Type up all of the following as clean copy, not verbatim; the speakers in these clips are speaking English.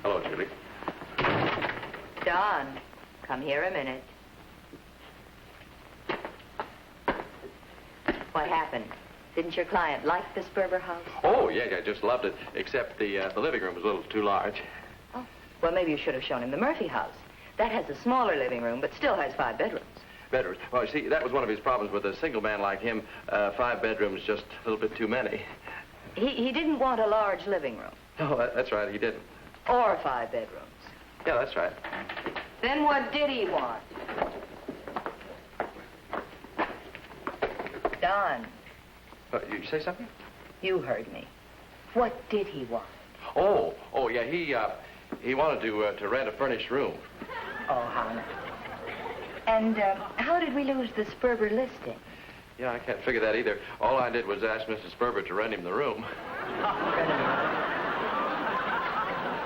Hello, Julie. Don, come here a minute. What happened? Didn't your client like the Sperber house? Oh, yeah, I just loved it, except the living room was a little too large. Oh, well, maybe you should have shown him the Murphy house. That has a smaller living room, but still has 5 bedrooms. Bedrooms. Well, you see, that was one of his problems with a single man like him. 5 bedrooms, just a little bit too many. He didn't want a large living room. Oh, that's right, he didn't. Or 5 bedrooms. Yeah, that's right. Then what did he want? Don. You say something? You heard me. What did he want? Oh, yeah, he wanted to rent a furnished room. Oh, how nice. And how did we lose the Sperber listing? Yeah, I can't figure that either. All I did was ask Mrs. Sperber to rent him the room.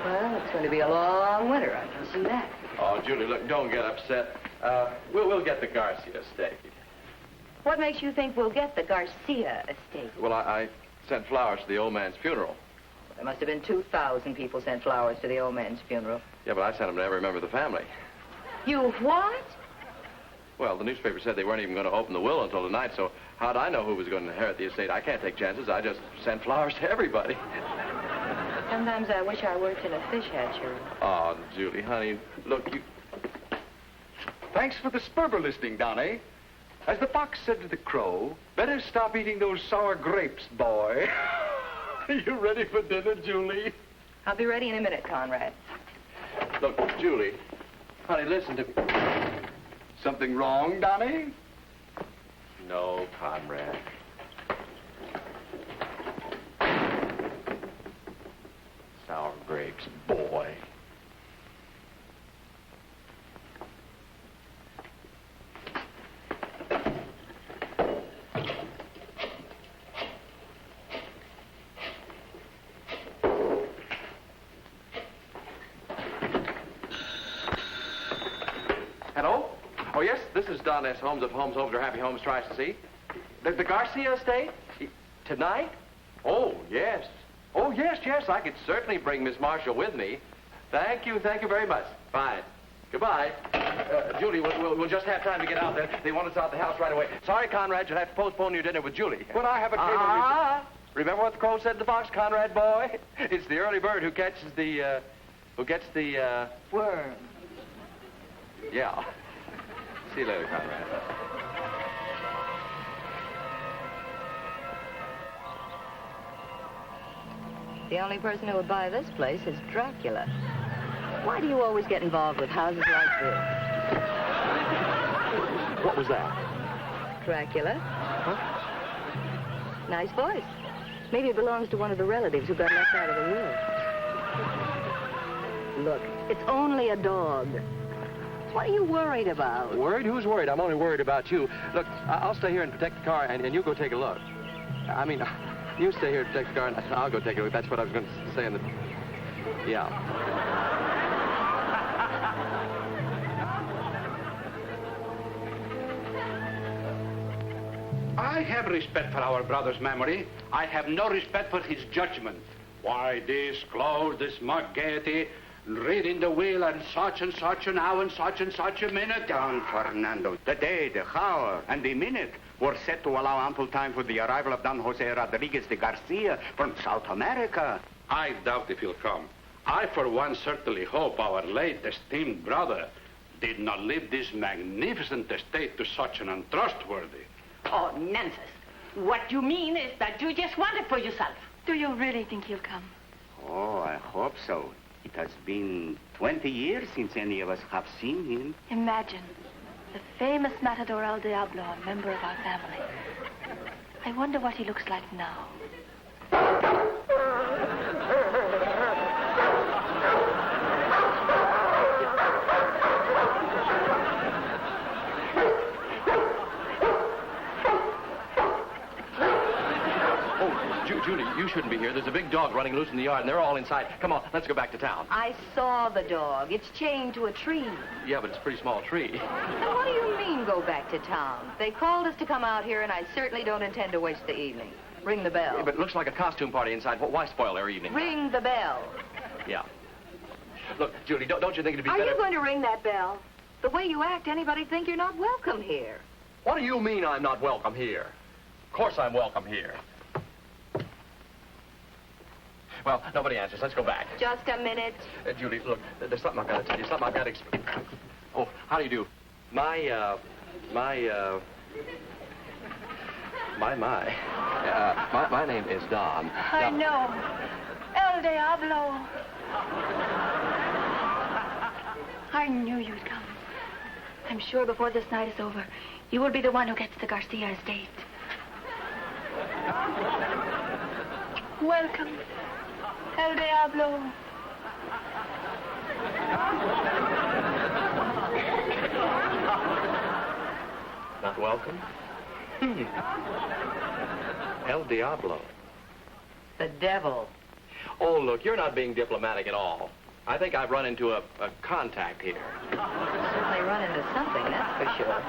Well, it's going to be a long winter, I can see that. Oh, Julie, look, don't get upset. We'll get the Garcia estate. What makes you think we'll get the Garcia estate? Well, I sent flowers to the old man's funeral. There must have been 2,000 people sent flowers to the old man's funeral. Yeah, but I sent them to every member of the family. You what? Well, the newspaper said they weren't even going to open the will until tonight, so how'd I know who was going to inherit the estate? I can't take chances. I just sent flowers to everybody. Sometimes I wish I worked in a fish hatchery. Oh, Julie, honey, look, you... Thanks for the Sperber listing, Donnie. As the fox said to the crow, better stop eating those sour grapes, boy. You ready for dinner, Julie? I'll be ready in a minute, Conrad. Look, Julie, honey, listen to me. Something wrong, Donnie? No, Conrad. Sour grapes, boy. Hello? Oh, yes, this is Don S. Holmes of Holmes Homes or Happy Homes tries to see. The Garcia estate? Tonight? Oh, yes. Oh, yes, I could certainly bring Miss Marshall with me. Thank you very much. Fine. Goodbye. Julie, we'll just have time to get out there. They want us out the house right away. Sorry, Conrad, you'll have to postpone your dinner with Julie. But I have a cable... Remember what the crow said to the fox, Conrad, boy? It's the early bird who catches the, Worm. Yeah. See you later, Conrad. The only person who would buy this place is Dracula. Why do you always get involved with houses like this? What was that? Dracula. Huh? Nice voice. Maybe it belongs to one of the relatives who got left out of the will. Look, it's only a dog. What are you worried about? Worried? Who's worried? I'm only worried about you. Look, I'll stay here and protect the car, and you go take a look. I mean, you stay here and protect the car, and I'll go take a look. That's what I was going to say in the... Yeah. I have respect for our brother's memory. I have no respect for his judgment. Why this clothes, this smug gaiety, reading the will and such an hour and such a minute? Don Fernando, the day, the hour, and the minute were set to allow ample time for the arrival of Don Jose Rodriguez de Garcia from South America. I doubt if he'll come. I, for one, certainly hope our late esteemed brother did not leave this magnificent estate to such an untrustworthy. Oh, nonsense. What you mean is that you just want it for yourself. Do you really think he'll come? Oh, I hope so. It has been 20 years since any of us have seen him. Imagine, the famous Matador El Diablo, a member of our family. I wonder what he looks like now. Julie, you shouldn't be here. There's a big dog running loose in the yard, and they're all inside. Come on, let's go back to town. I saw the dog. It's chained to a tree. Yeah, but it's a pretty small tree. Now, what do you mean, go back to town? They called us to come out here, and I certainly don't intend to waste the evening. Ring the bell. Yeah, but it looks like a costume party inside. Why spoil their evening? Ring the bell. Yeah. Look, Julie, don't you think it'd be Are better... you going to ring that bell? The way you act, anybody'd think you're not welcome here. What do you mean I'm not welcome here? Of course I'm welcome here. Well, nobody answers. Let's go back. Just a minute. Julie, look, there's something I've got to tell you. Something I've got to explain. Oh, how do you do? My name is Don. I know. El Diablo. I knew you'd come. I'm sure before this night is over, you will be the one who gets the Garcia estate. Welcome, El Diablo. Not welcome? El Diablo. The devil. Oh, look, you're not being diplomatic at all. I think I've run into a contact here. Certainly run into something, that's for sure.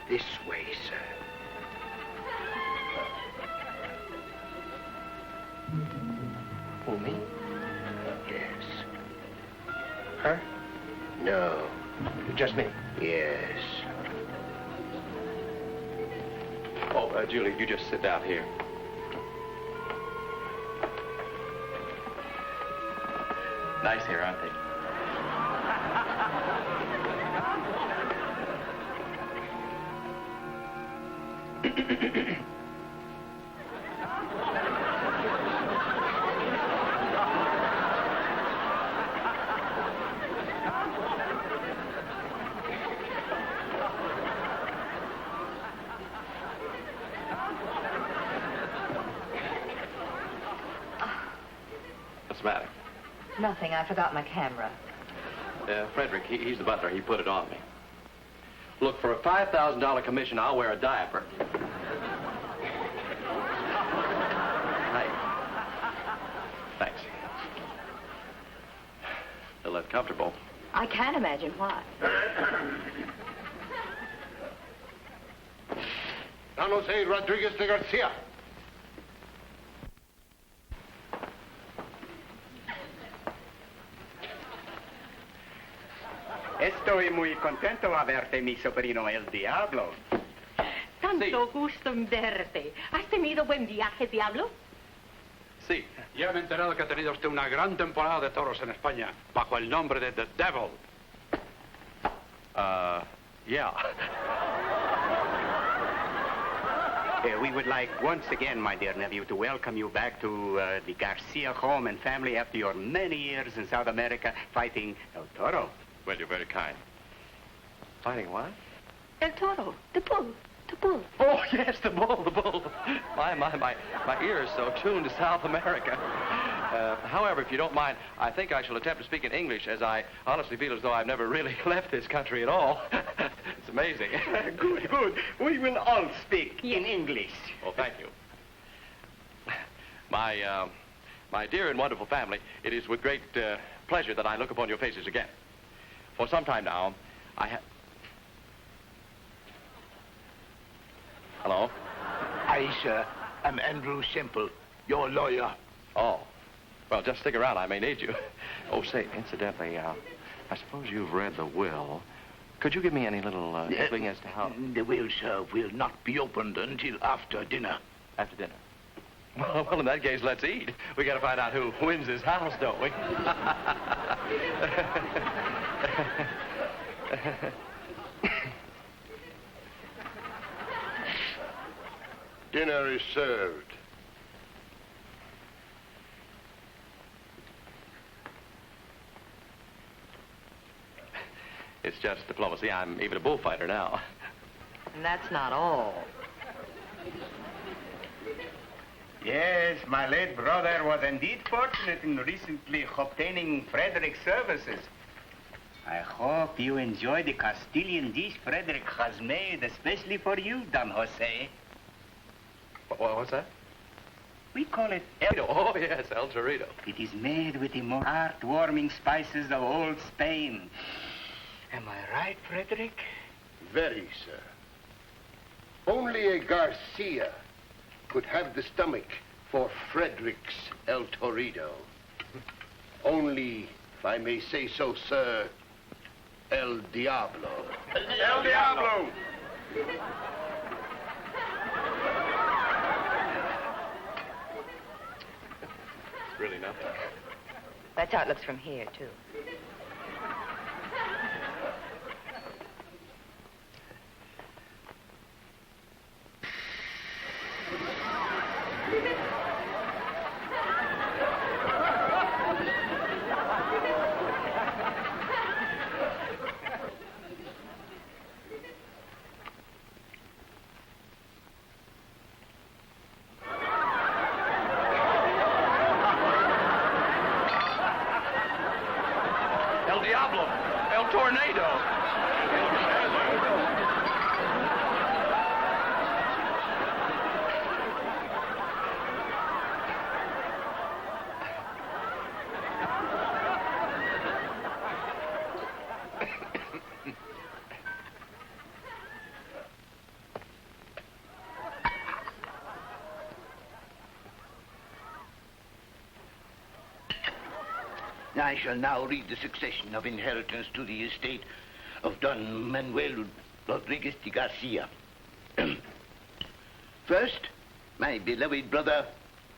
This way, sir. Who, me? Yes. Her? No. Just me. Yes. Oh, Julie, you just sit down here. Nice here, aren't they? What's the matter? Nothing. I forgot my camera. Frederick, he's the butler. He put it on me. Look, for a $5,000 commission, I'll wear a diaper. Hey. Thanks. Feel that comfortable. I can't imagine why. Don Jose Rodriguez de Garcia. Estoy muy contento de verte, mi sobrino El Diablo. Tanto gusto en verte. ¿Has tenido buen viaje, Diablo? Sí. Ya me he enterado que ha tenido usted una gran temporada de toros en España, bajo el nombre de The Devil. Yeah. We would like once again, my dear nephew, to welcome you back to the Garcia home and family after your many years in South America fighting El Toro. Well, you're very kind. Fighting what? El Toro, the bull, the bull. Oh, yes, the bull, the bull. My ear is so tuned to South America. However, if you don't mind, I think I shall attempt to speak in English, as I honestly feel as though I've never really left this country at all. It's amazing. Good, good. We will all speak in English. Oh, thank you. My dear and wonderful family, it is with great pleasure that I look upon your faces again. For some time now, I have... Hello? I, sir, am Andrew Semple, your lawyer. Oh. Well, just stick around. I may need you. Oh, say, incidentally, I suppose you've read the will. Could you give me any little inkling as to how... The will, sir, will not be opened until after dinner. After dinner? Well, in that case, let's eat. We got to find out who wins this house, don't we? Dinner is served. It's just diplomacy. I'm even a bullfighter now. And that's not all. Yes, my late brother was indeed fortunate in recently obtaining Frederick's services. I hope you enjoy the Castilian dish Frederick has made especially for you, Don Jose. What's that? We call it Oh, yes, El Torito. It is made with the most heart-warming spices of old Spain. Am I right, Frederick? Very, sir. Only a Garcia could have the stomach for Frederick's El Torito. Only, if I may say so, sir, El Diablo. El Diablo! It's really nothing. That's how it looks from here, too. El Diablo! El Tornado! I shall now read the succession of inheritance to the estate of Don Manuel Rodriguez de Garcia. First, my beloved brother,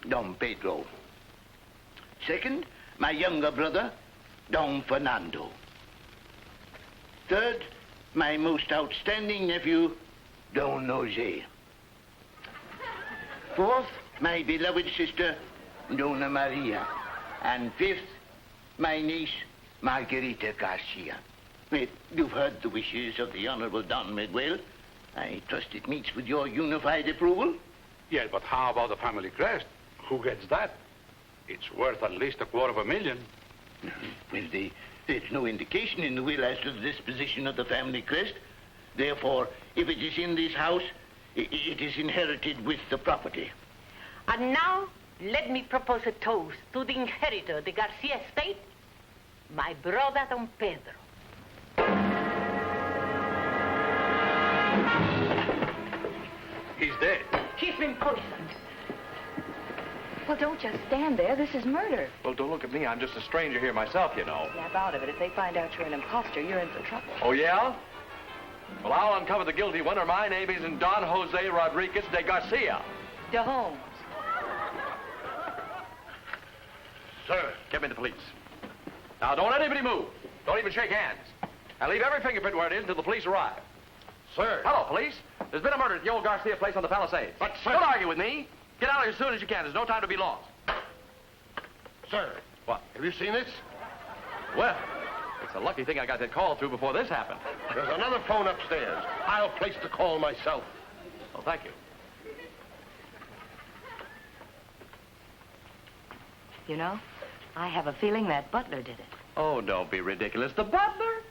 Don Pedro. Second, my younger brother, Don Fernando. Third, my most outstanding nephew, Don Jose. Fourth, my beloved sister, Dona Maria. And fifth, my niece, Margarita Garcia. Well, you've heard the wishes of the Honorable Don Manuel. I trust it meets with your unified approval. Yes, but how about the family crest? Who gets that? It's worth at least $250,000. Well, there's no indication in the will as to the disposition of the family crest. Therefore, if it is in this house, it is inherited with the property. And now, let me propose a toast to the inheritor of the Garcia estate, my brother Don Pedro. He's dead. He's been poisoned. Well, don't just stand there. This is murder. Well, don't look at me. I'm just a stranger here myself, you know. Snap out of it. If they find out you're an imposter, you're in for trouble. Oh, yeah? Well, I'll uncover the guilty one, or my name is Don Jose Rodriguez de Garcia. De Holmes. Sir, get me the police. Now, don't let anybody move. Don't even shake hands. And leave every fingerprint where it is until the police arrive. Sir. Hello, police. There's been a murder at the old Garcia place on the Palisades. But, sir. Don't argue with me. Get out of here as soon as you can. There's no time to be lost. Sir. What? Have you seen this? Well, it's a lucky thing I got that call through before this happened. There's another phone upstairs. I'll place the call myself. Oh, thank you. You know, I have a feeling that butler did it. Oh, don't be ridiculous. The butler?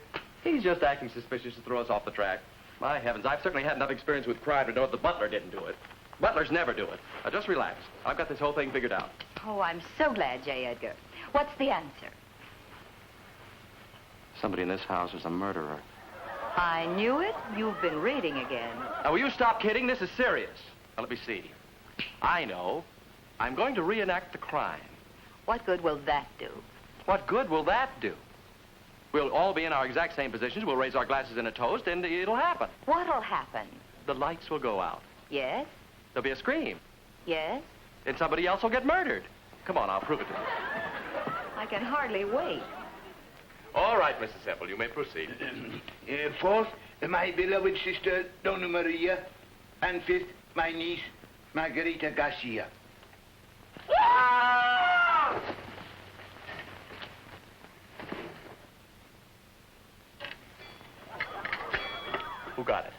He's just acting suspicious to throw us off the track. My heavens, I've certainly had enough experience with crime to know that the butler didn't do it. Butlers never do it. Now, just relax. I've got this whole thing figured out. Oh, I'm so glad, J. Edgar. What's the answer? Somebody in this house is a murderer. I knew it. You've been reading again. Now, will you stop kidding? This is serious. Now, let me see. I know. I'm going to reenact the crime. What good will that do? What good will that do? We'll all be in our exact same positions. We'll raise our glasses in a toast, and it'll happen. What'll happen? The lights will go out. Yes? There'll be a scream. Yes? And somebody else will get murdered. Come on, I'll prove it to you. I can hardly wait. All right, Mrs. Semple, you may proceed. Fourth, my beloved sister, Dona Maria. And fifth, my niece, Margarita Garcia. Who got it?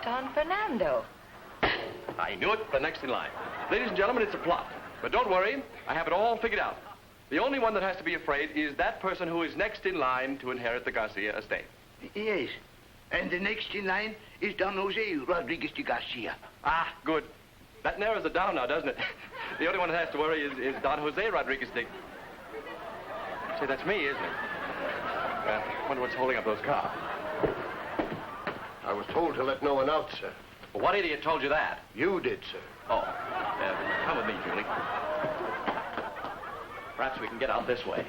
Don Fernando. I knew it. The next in line. Ladies and gentlemen, it's a plot. But don't worry. I have it all figured out. The only one that has to be afraid is that person who is next in line to inherit the Garcia estate. Yes. And the next in line is Don Jose Rodriguez de Garcia. Ah, good. That narrows it down now, doesn't it? The only one that has to worry is Don Jose Rodriguez de... Say, that's me, isn't it? I wonder what's holding up those cars. I was told to let no one out, sir. Well, what idiot told you that? You did, sir. Oh, come with me, Julie. Perhaps we can get out this way.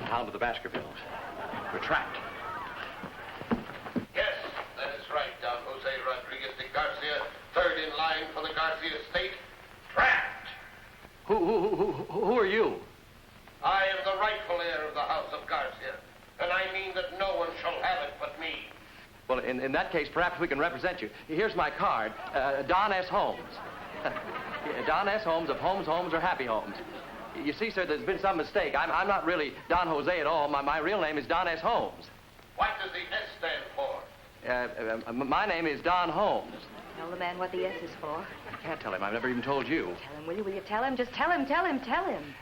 Down to the Baskervilles. We're trapped. Yes, that is right, Don Jose Rodriguez de Garcia, third in line for the Garcia estate. Trapped! Who are you? I am the rightful heir of the House of Garcia, and I mean that no one shall have it but me. Well, in that case, perhaps we can represent you. Here's my card. Don S. Holmes. Don S. Holmes of Holmes, or Happy Homes. You see, sir, there's been some mistake. I'm not really Don Jose at all. My real name is Don S. Holmes. What does the S stand for? My name is Don Holmes. Tell the man what the S is for. I can't tell him. I've never even told you. Tell him, will you? Will you tell him? Just tell him, tell him, tell him.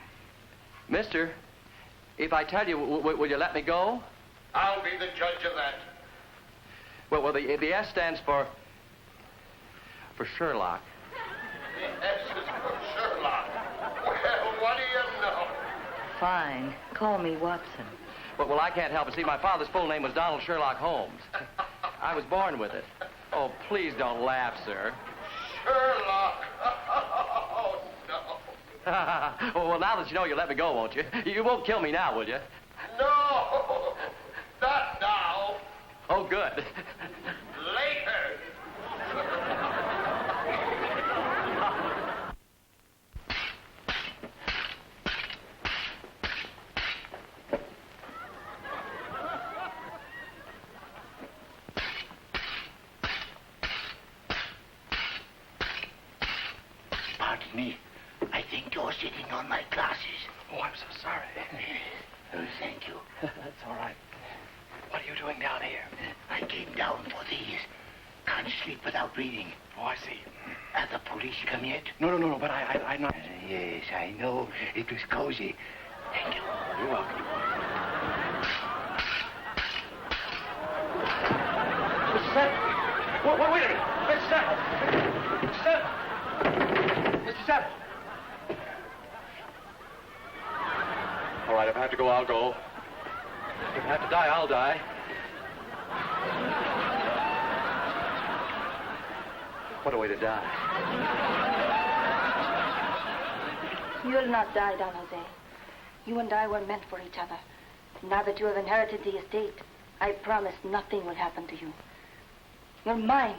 Mister, if I tell you, will you let me go? I'll be the judge of that. Well, the S stands for Sherlock. The S is for Sherlock. Well, what do you know? Fine. Call me Watson. Well, I can't help it. See, my father's full name was Donald Sherlock Holmes. I was born with it. Oh, please don't laugh, sir. Sherlock. Oh, no. Well, now that you know, you'll let me go, won't you? You won't kill me now, will you? No. Not now. Oh, good. Later. Pardon me. I think you're sitting on my glasses. Oh, I'm so sorry. Oh, thank you. That's all right. What are you doing down here? I came down for these. Can't sleep without reading. Oh, I see. Have the police come yet? No, but I'm not... Yes, I know. It was cozy. Thank you. You're welcome. Mr. Sepp! Wait a minute! Mr. Sepp! Mr. Sepp! Mr. Sepp! All right, if I have to go, I'll go. If I have to die, I'll die. What a way to die. You'll not die, Don Jose. You and I were meant for each other. Now that you have inherited the estate, I promise nothing will happen to you. You're mine.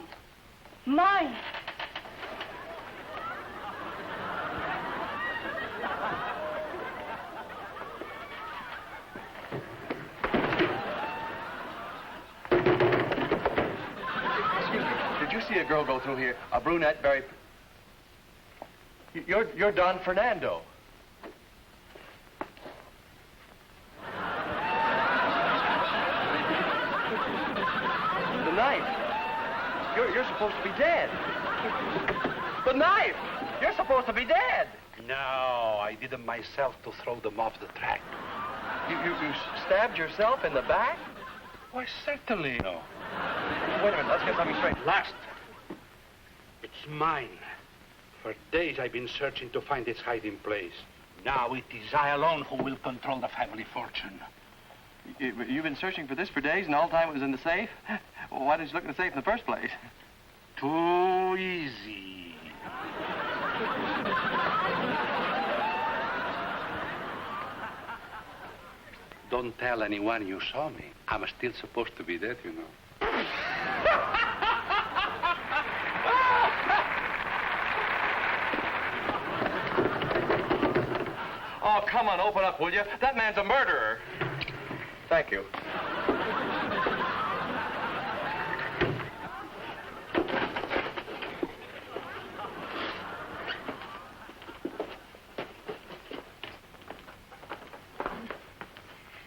Mine! Did you see a girl go through here? A brunette, very... You're Don Fernando. The knife. You're supposed to be dead. The knife! You're supposed to be dead. No, I did it myself to throw them off the track. You stabbed yourself in the back? Why, certainly no. Wait a minute, let's get something straight. Last. It's mine. For days I've been searching to find its hiding place. Now it is I alone who will control the family fortune. You've been searching for this for days, and all the time it was in the safe? Well, why did you look in the safe in the first place? Too easy. Don't tell anyone you saw me. I'm still supposed to be dead, you know. Oh, come on, open up, will you? That man's a murderer. Thank you.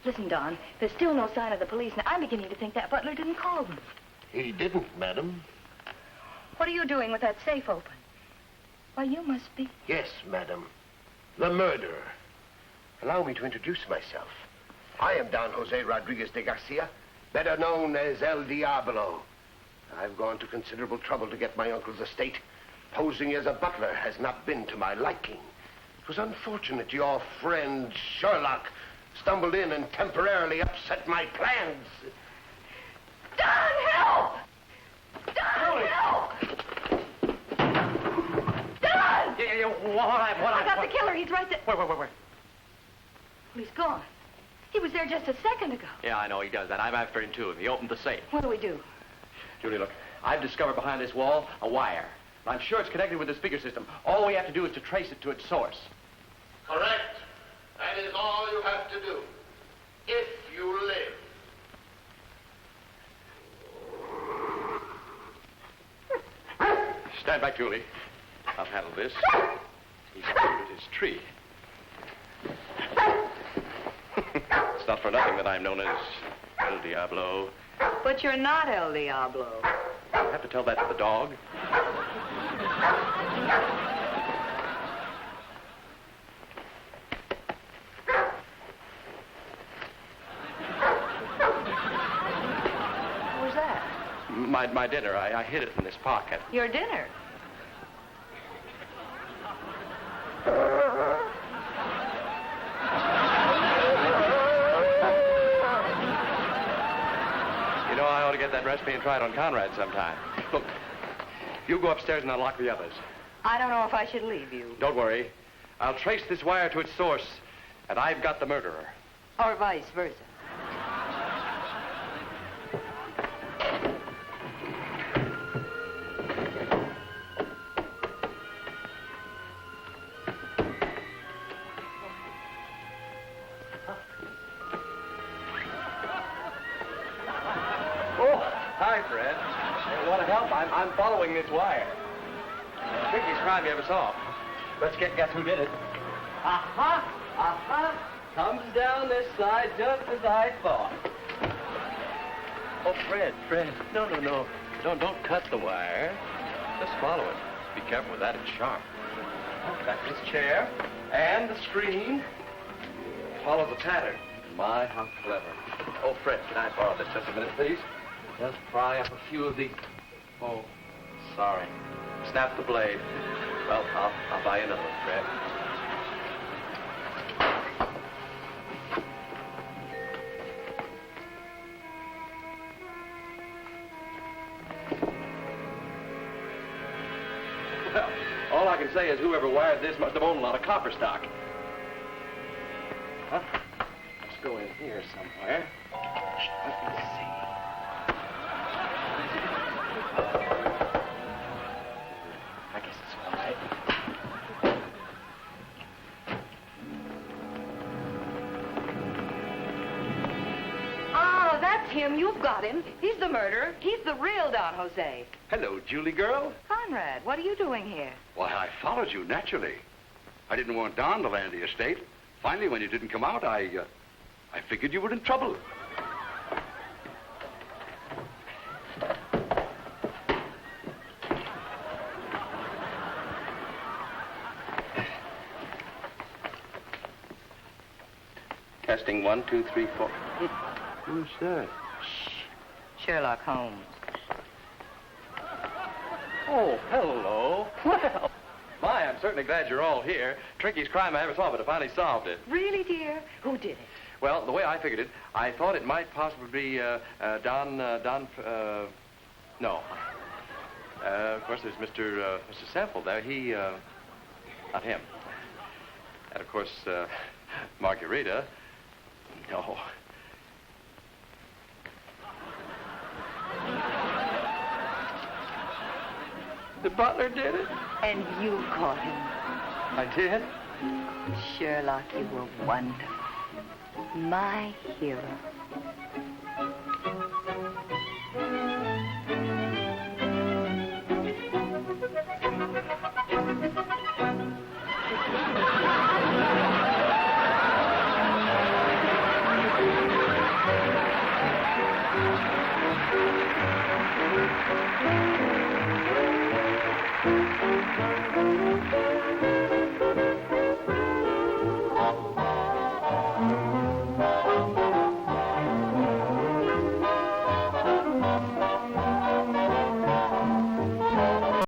Listen, Don, there's still no sign of the police. Now, I'm beginning to think that butler didn't call them. He didn't, madam. What are you doing with that safe open? Why, you must be... Yes, madam. The murderer. Allow me to introduce myself. I am Don Jose Rodriguez de Garcia, better known as El Diablo. I've gone to considerable trouble to get my uncle's estate. Posing as a butler has not been to my liking. It was unfortunate your friend Sherlock stumbled in and temporarily upset my plans. Don, help! Don, help! Don! Yeah, what I got the killer. He's right there. Where? Well, he's gone. He was there just a second ago. Yeah, I know he does that. I'm after him, too. He opened the safe. What do we do? Julie, look, I've discovered behind this wall a wire. I'm sure it's connected with the speaker system. All we have to do is to trace it to its source. Correct. That is all you have to do. If you live. Stand back, Julie. I'll handle this. He's under his tree. It's not for nothing that I'm known as El Diablo. But you're not El Diablo. I have to tell that to the dog. What was that? My dinner. I hid it in this pocket. Your dinner. You know, I ought to get that recipe and try it on Conrad sometime. Look, you go upstairs and unlock the others. I don't know if I should leave you. Don't worry. I'll trace this wire to its source, and I've got the murderer. Or vice versa. Oh, hi, Fred. You want to help? I'm following this wire. Trickiest crime you ever saw. Let's guess who did it. Aha! Aha! Comes down this side just as I thought. Oh, Fred. No. Don't cut the wire. Just follow it. Be careful with that. It's sharp. Back to this chair and the screen. Follow the pattern. My, how clever. Oh, Fred, can I borrow this just a minute, please? Just pry up a few of the... Oh, sorry. Snap the blade. Well, I'll buy you another one, Fred. Well, all I can say is whoever wired this must have owned a lot of copper stock. Huh? Let's go in here somewhere. Let me see. I guess it's all right. Oh, that's him. You've got him. He's the murderer. He's the real Don Jose. Hello, Julie girl. Conrad, what are you doing here? Why, I followed you, naturally. I didn't want Don to land the estate. Finally, when you didn't come out, I figured you were in trouble. Testing 1, 2, 3, 4. Who's that? Sherlock Holmes. Oh, hello. Well, my, I'm certainly glad you're all here. Trickiest crime I ever saw, but I finally solved it. Really, dear? Who did it? Well, the way I figured it, I thought it might possibly be no. Of course, there's Mr. Semple there. He, not him. And of course, Margarita. No. The butler did it. And you caught him. I did? Sherlock, you were wonderful. My hero.